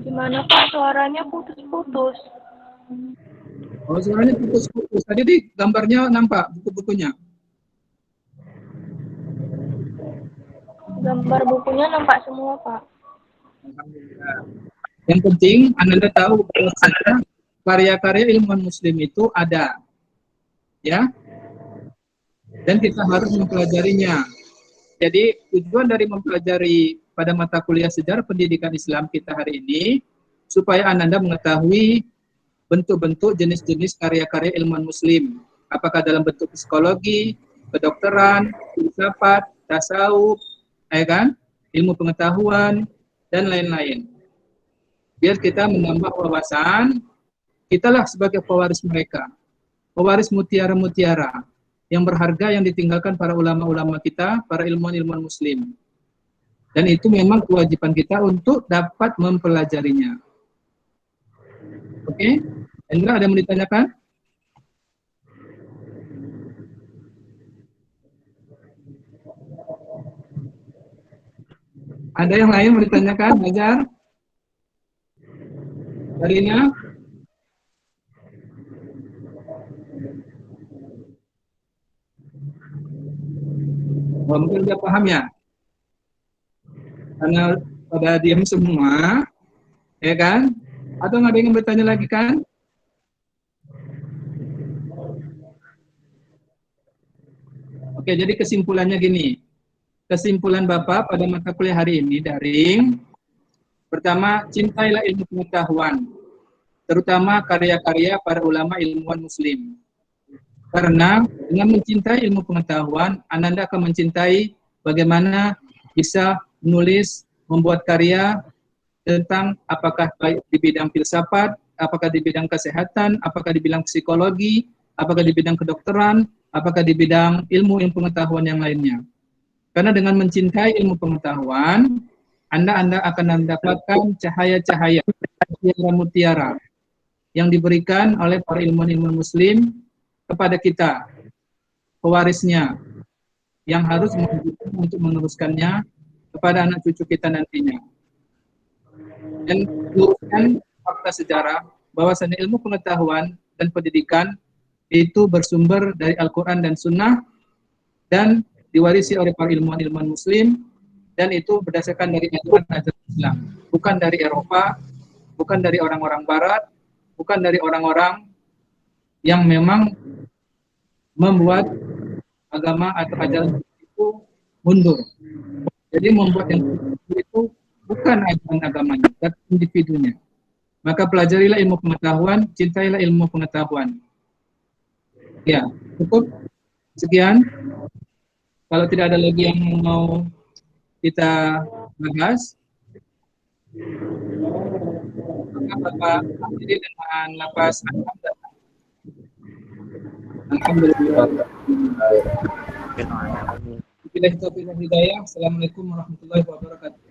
Gimana Pak, suaranya putus-putus. Oh, suaranya putus-putus. Tadi di gambarnya nampak buku-bukunya. Gambar bukunya nampak semua Pak. Alhamdulillah. Yang penting Anda tahu bahwa karya-karya ilmuwan muslim itu ada. Ya. dan kita harus mempelajarinya. Jadi tujuan dari mempelajari pada mata kuliah sejarah pendidikan Islam kita hari ini, supaya Anda mengetahui bentuk-bentuk jenis-jenis karya-karya ilmuwan muslim. Apakah dalam bentuk psikologi, kedokteran, filsafat, tasawuf, ya kan? Ilmu pengetahuan, dan lain-lain. Biar kita menambah wawasan, kitalah sebagai pewaris mereka. Pewaris mutiara-mutiara yang berharga yang ditinggalkan para ulama-ulama kita, para ilmuwan-ilmuwan muslim. Dan itu memang kewajiban kita untuk dapat mempelajarinya. Oke? Hendra, ada yang mau ditanyakan? Ada yang lain mau ditanyakan, Hajar? Karina? Oh, mungkin sudah paham ya? Karena pada diam semua, ya kan? Atau nggak ada yang bertanya lagi kan? Oke, jadi kesimpulannya gini. Kesimpulan Bapak pada mata kuliah hari ini daring. Pertama, cintailah ilmu pengetahuan, terutama karya-karya para ulama ilmuwan muslim. Karena dengan mencintai ilmu pengetahuan, Anda akan mencintai bagaimana bisa menulis, membuat karya tentang apakah di bidang filsafat, apakah di bidang kesehatan, apakah di bidang psikologi, apakah di bidang kedokteran, apakah di bidang ilmu pengetahuan yang lainnya. Karena dengan mencintai ilmu pengetahuan, Anda akan mendapatkan cahaya-cahaya, mutiara yang diberikan oleh para ilmuwan muslim kepada kita, pewarisnya, yang harus untuk meneruskannya kepada anak cucu kita nantinya. Dan luruskan fakta sejarah bahwasanya ilmu pengetahuan dan pendidikan itu bersumber dari Al-Quran dan Sunnah dan diwarisi oleh para ilmuwan muslim, dan itu berdasarkan dari ajaran Islam, bukan dari Eropa, bukan dari orang-orang Barat, bukan dari orang-orang yang memang membuat agama atau ajaran itu mundur. Jadi membuat yang itu bukan ajaran agamanya, tapi individunya. Maka pelajarilah ilmu pengetahuan, cintailah ilmu pengetahuan. Ya, cukup. Sekian. Kalau tidak ada lagi yang mau kita bahas, maka Bapak akhiri dengan nafas alhamdulillah. Assalamualaikum warahmatullahi wabarakatuh.